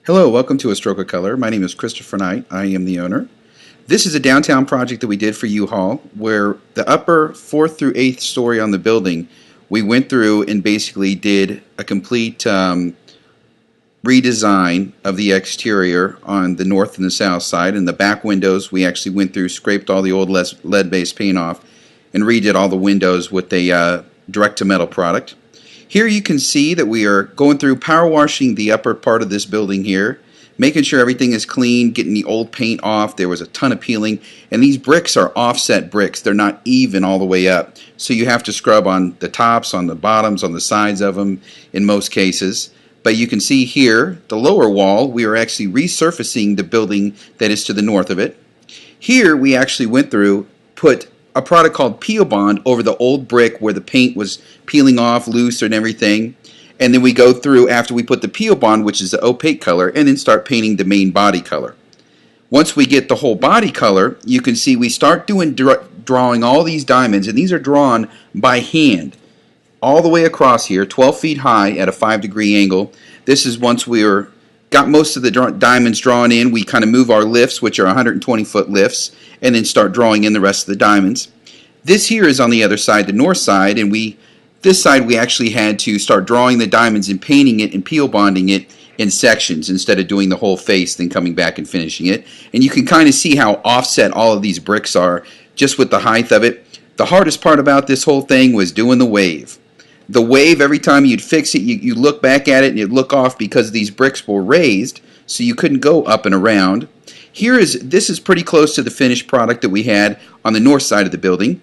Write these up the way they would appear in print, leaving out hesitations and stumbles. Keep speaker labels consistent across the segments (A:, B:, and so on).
A: Hello, welcome to A Stroke of Color. My name is Christopher Knight. I am the owner. This is a downtown project that we did for Uhaul, where the upper 4th through 8th story on the building, we went through and basically did a complete redesign of the exterior on the north and the south side. And the back windows, we actually went through, scraped all the old lead-based paint off, and redid all the windows with a direct-to-metal product. Here you can see that we are going through power washing the upper part of this building here, making sure everything is clean, getting the old paint off. There was a ton of peeling, and these bricks are offset bricks. They're not even all the way up, so you have to scrub on the tops, on the bottoms, on the sides of them in most cases. But you can see here, the lower wall, we are actually resurfacing the building that is to the north of it. Here we actually went through, put a product called Peel Bond over the old brick where the paint was peeling off loose and everything, and then we go through after we put the Peel Bond, which is the opaque color, and then start painting the main body color. Once we get the whole body color, you can see we start drawing all these diamonds, and these are drawn by hand all the way across here, 12 feet high at a 5-degree angle. This is once got most of the diamonds drawn in, we kind of move our lifts, which are 120-foot lifts, and then start drawing in the rest of the diamonds. This here is on the other side, the north side, and this side we actually had to start drawing the diamonds and painting it and peel bonding it in sections instead of doing the whole face, then coming back and finishing it. And you can kind of see how offset all of these bricks are just with the height of it. The hardest part about this whole thing was doing the wave. The wave, every time you'd fix it, you look back at it and you'd look off because these bricks were raised, so you couldn't go up and around. This is pretty close to the finished product that we had on the north side of the building.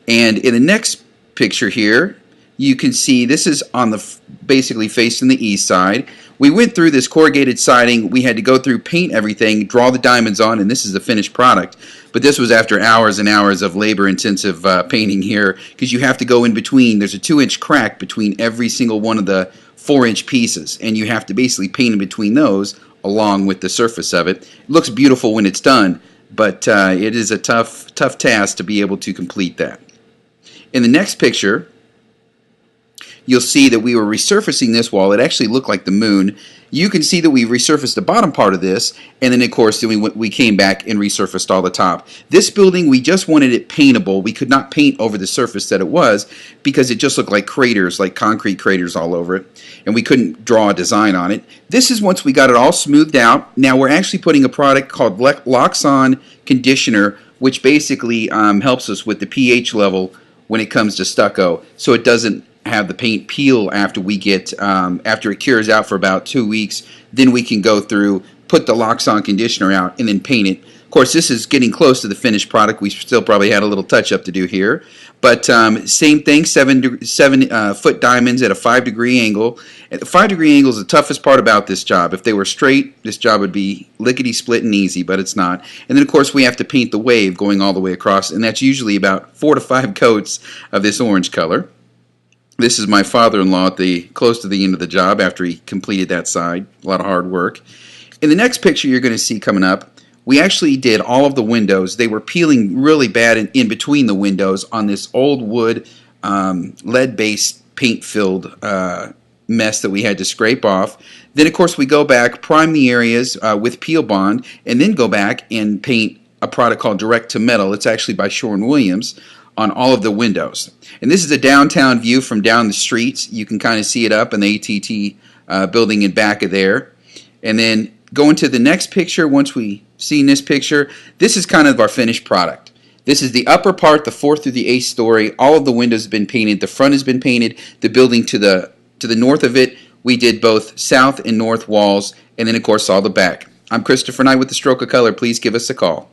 A: And in the next picture here, you can see this is on basically facing the east side. We went through this corrugated siding. We had to go through, paint everything, draw the diamonds on, and this is the finished product. But this was after hours and hours of labor-intensive painting here, because you have to go in between. There's a 2-inch crack between every single one of the 4-inch pieces, and you have to basically paint in between those along with the surface of it. It looks beautiful when it's done, but it is a tough task to be able to complete that. In the next picture, you'll see that we were resurfacing this wall. It actually looked like the moon. You can see that we resurfaced the bottom part of this, and then of course we came back and resurfaced all the top. This building, we just wanted it paintable. We could not paint over the surface that it was because it just looked like craters, like concrete craters all over it, and we couldn't draw a design on it. This is once we got it all smoothed out. Now we're actually putting a product called Locks-On Conditioner, which basically helps us with the pH level when it comes to stucco, so it doesn't have the paint peel after after it cures out for about 2 weeks. Then we can go through, put the Locks-On conditioner out, and then paint it. Of course, this is getting close to the finished product. We still probably had a little touch-up to do here, but same thing, 7-foot diamonds at a 5-degree angle. At the 5-degree angle is the toughest part about this job. If they were straight, this job would be lickety-split and easy, but it's not. And then, of course, we have to paint the wave going all the way across, and that's usually about 4 to 5 coats of this orange color. This is my father-in-law close to the end of the job after he completed that side. A lot of hard work. In the next picture you're going to see coming up, we actually did all of the windows. They were peeling really bad in between the windows on this old wood lead-based paint-filled mess that we had to scrape off. Then of course we go back, prime the areas with Peel Bond, and then go back and paint a product called Direct to Metal. It's actually by Sherwin-Williams on all of the windows. And this is a downtown view from down the streets. You can kind of see it up in the ATT building in back of there. And then going to the next picture, once we seen this picture, this is kind of our finished product. This is the upper part, the 4th through the 8th story. All of the windows have been painted. The front has been painted. The building to the north of it, we did both south and north walls. And then, of course, all the back. I'm Christopher Knight with The Stroke of Color. Please give us a call.